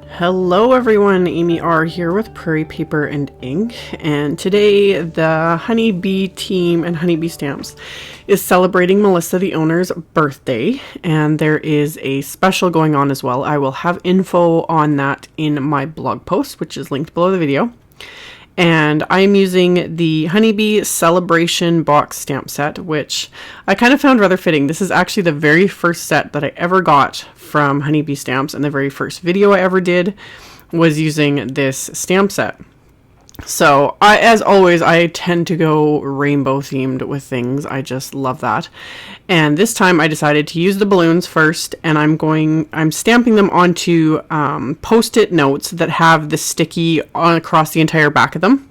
Hello everyone, AmyR here with Prairie Paper and Ink, and today the Honeybee team and Honeybee Stamps is celebrating Melissa, the owner's birthday, and there is a special going on as well. I will have info on that in my blog post, which is linked below the video. And I'm using the Honeybee Celebration box stamp set, which I kind of found rather fitting. This is actually the very first set that I ever got from Honeybee Stamps, and the very first video I ever did was using this stamp set. So as always, I tend to go rainbow themed with things. I just love that. And this time I decided to use the balloons first, and I'm stamping them onto post-it notes that have the sticky on across the entire back of them.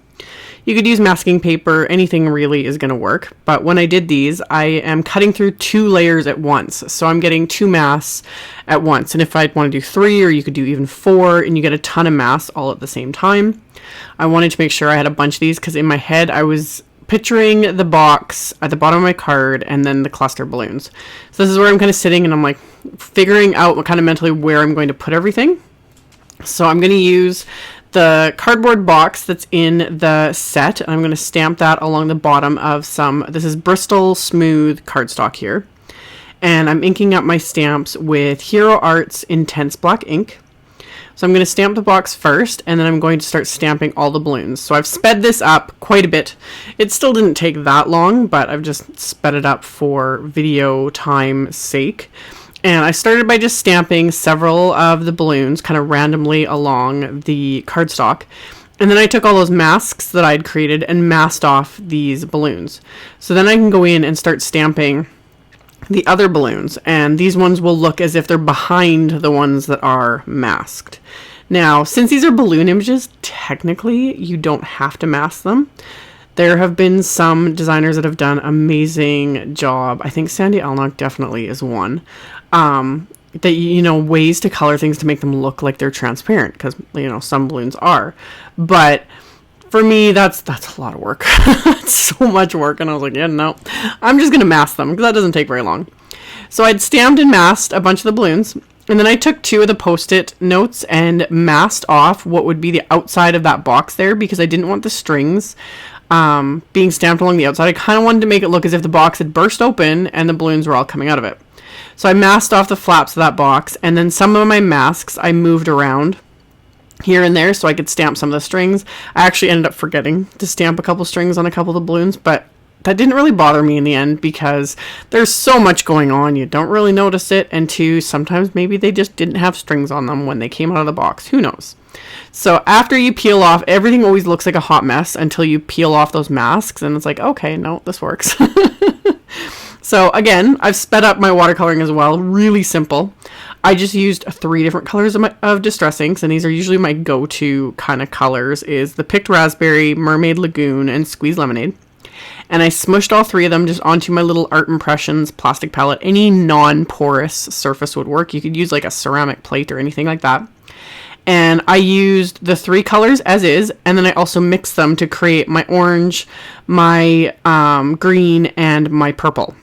You could use masking paper, anything really is going to work. But when I did these, I am cutting through 2 layers at once. So I'm getting 2 masks at once. And if I want to do 3, or you could do even 4, and you get a ton of masks all at the same time. I wanted to make sure I had a bunch of these because in my head I was picturing the box at the bottom of my card and then the cluster balloons. So this is where I'm kind of sitting and I'm like figuring out what kind of mentally where I'm going to put everything. So I'm going to use the cardboard box that's in the set, and I'm going to stamp that along the bottom of this is BRISTOL smooth cardstock here. And I'm inking up my stamps with Hero Arts Intense Black ink. So I'm going to stamp the box first, and then I'm going to start stamping all the balloons. So I've sped this up quite a bit. It still didn't take that long, but I've just sped it up for video time's sake. And I started by just stamping several of the balloons kind of randomly along the cardstock. And then I took all those masks that I'd created and masked off these balloons. So then I can go in and start stamping the other balloons, and these ones will look as if they're behind the ones that are masked. Now, since these are balloon images, technically you don't have to mask them. There have been some designers that have done an amazing job. I think Sandy Alnock definitely is one. That, ways to color things to make them look like they're transparent, because, some balloons are. But for me, that's a lot of work. It's so much work. And I was like, yeah, no, I'm just going to mask them because that doesn't take very long. So I'd stamped and masked a bunch of the balloons. And then I took 2 of the post-it notes and masked off what would be the outside of that box there, because I didn't want the strings being stamped along the outside. I kind of wanted to make it look as if the box had burst open and the balloons were all coming out of it. So I masked off the flaps of that box. And then some of my masks I moved around here and there so I could stamp some of the strings. I actually ended up forgetting to stamp a couple strings on a couple of the balloons, but that didn't really bother me in the end because there's so much going on, you don't really notice it, and 2, sometimes maybe they just didn't have strings on them when they came out of the box, who knows. So after you peel off, everything always looks like a hot mess until you peel off those masks, and it's like, okay, no, this works. So again, I've sped up my watercoloring as well, really simple. I just used 3 different colors of Distress inks, and these are usually my go-to kind of colors, is the Picked Raspberry, Mermaid Lagoon, and Squeeze Lemonade. And I smushed all 3 of them just onto my little Art Impressions plastic palette. Any non-porous surface would work. You could use like a ceramic plate or anything like that. And I used the 3 colors as is, and then I also mixed them to create my orange, my green, and my purple.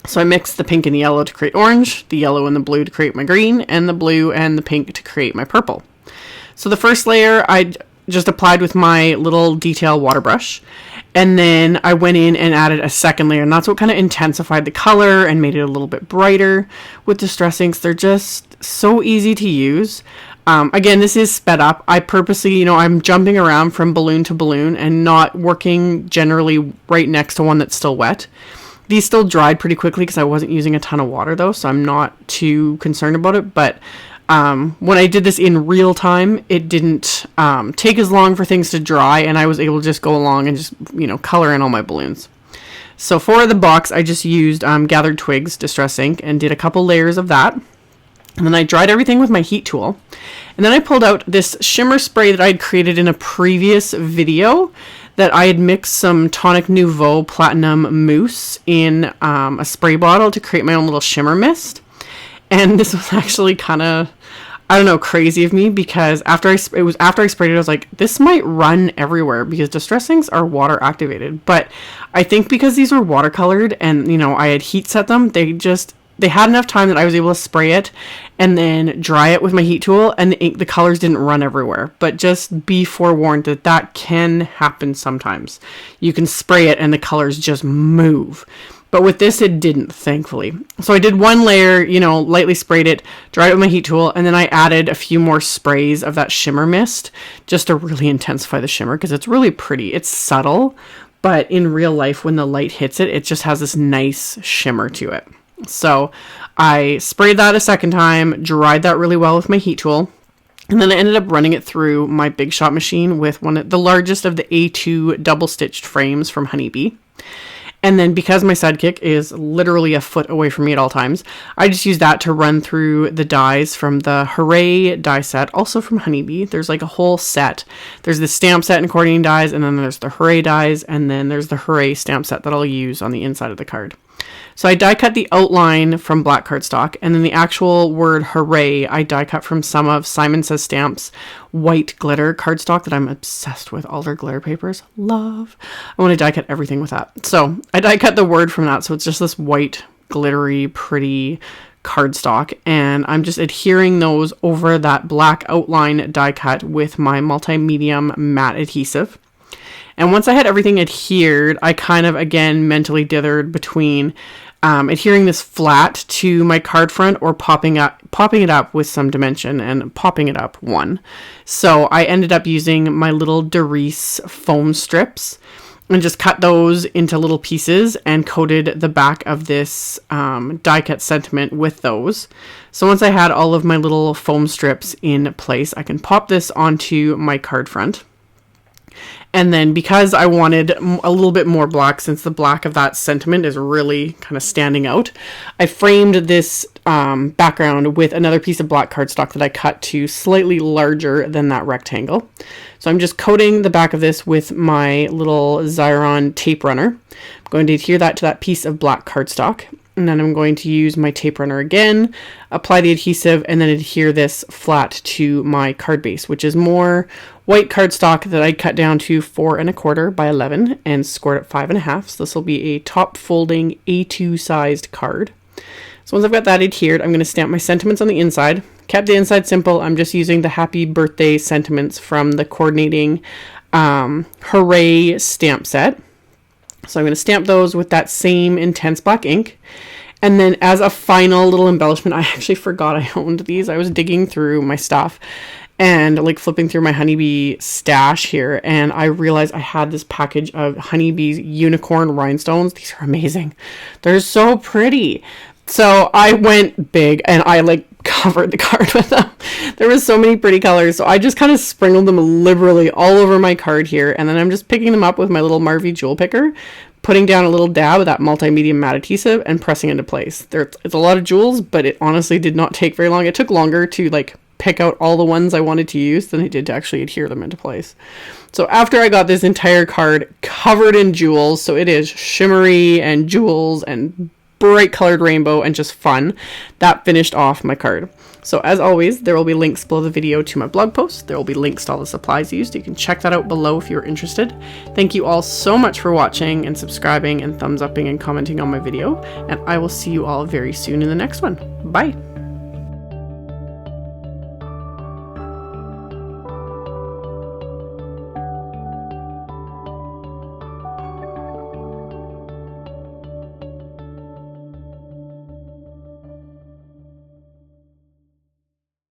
So I mixed the pink and the yellow to create orange, the yellow and the blue to create my green, and the blue and the pink to create my purple. So the first layer I just applied with my little detail water brush, and then I went in and added a second layer, and that's what kind of intensified the color and made it a little bit brighter with Distress inks. They're just so easy to use. Again, this is sped up. I purposely, I'm jumping around from balloon to balloon and not working generally right next to one that's still wet. These still dried pretty quickly because I wasn't using a ton of water though, so I'm not too concerned about it. But when I did this in real time, it didn't take as long for things to dry, and I was able to just go along and just, color in all my balloons. So for the box, I just used Gathered Twigs Distress ink and did a couple layers of that. And then I dried everything with my heat tool. And then I pulled out this shimmer spray that I had created in a previous video that I had mixed some Tonic Nuvo Platinum Mousse in a spray bottle to create my own little shimmer mist. And this was actually kind of, I don't know, crazy of me, because after I sprayed it, I was like, this might run everywhere because Distress inks are water activated. But I think because these were watercolored and, I had heat set them, they just they had enough time that I was able to spray it and then dry it with my heat tool, and the colors didn't run everywhere. But just be forewarned that that can happen sometimes. You can spray it and the colors just move. But with this, it didn't, thankfully. So I did one layer, you know, lightly sprayed it, dried it with my heat tool, and then I added a few more sprays of that shimmer mist just to really intensify the shimmer, because it's really pretty. It's subtle, but in real life, when the light hits it, it just has this nice shimmer to it. So I sprayed that a second time, dried that really well with my heat tool, and then I ended up running it through my Big Shot machine with one of the largest of the A2 double-stitched frames from Honeybee. And then because my sidekick is literally a foot away from me at all times, I just use that to run through the dies from the Hooray die set, also from Honeybee. There's like a whole set. There's the stamp set and coordinating dies, and then there's the Hooray dies, and then there's the Hooray stamp set that I'll use on the inside of the card. So I die cut the outline from black cardstock, and then the actual word Hooray I die cut from some of Simon Says Stamp's white glitter cardstock that I'm obsessed with. All their glitter papers, love. I want to die cut everything with that. So I die cut the word from that, so it's just this white, glittery, pretty cardstock, and I'm just adhering those over that black outline die cut with my multi-medium matte adhesive. And once I had everything adhered, I kind of, again, mentally dithered between adhering this flat to my card front or popping it up with some dimension and popping it up one. So I ended up using my little Derice foam strips and just cut those into little pieces and coated the back of this die cut sentiment with those. So once I had all of my little foam strips in place, I can pop this onto my card front. And then because I wanted a little bit more black, since the black of that sentiment is really kind of standing out, I framed this background with another piece of black cardstock that I cut to slightly larger than that rectangle. So I'm just coating the back of this with my little Xyron tape runner. I'm going to adhere that to that piece of black cardstock. And then I'm going to use my tape runner again, apply the adhesive, and then adhere this flat to my card base, which is more white cardstock that I cut down to 4 1/4 by 11 and scored at 5 1/2. So this will be a top folding A2 sized card. So once I've got that adhered, I'm going to stamp my sentiments on the inside. Kept the inside simple. I'm just using the happy birthday sentiments from the coordinating Hooray stamp set. So I'm going to stamp those with that same intense black ink. And then as a final little embellishment, I actually forgot I owned these. I was digging through my stuff and like flipping through my Honeybee stash here, and I realized I had this package of Honeybee's unicorn rhinestones. These are amazing. They're so pretty. So I went big and I like covered the card with them. There was so many pretty colors, so I just kind of sprinkled them liberally all over my card here, and then I'm just picking them up with my little Marvy jewel picker, putting down a little dab of that multi-medium matte adhesive and pressing into place. It's a lot of jewels, but it honestly did not take very long. It took longer to like pick out all the ones I wanted to use than it did to actually adhere them into place. So after I got this entire card covered in jewels, so it is shimmery and jewels and bright colored rainbow and just fun, that finished off my card. So as always, there will be links below the video to my blog post. There will be links to all the supplies used. You can check that out below if you're interested. Thank you all so much for watching and subscribing and thumbs upping and commenting on my video, and I will see you all very soon in the next one. Bye!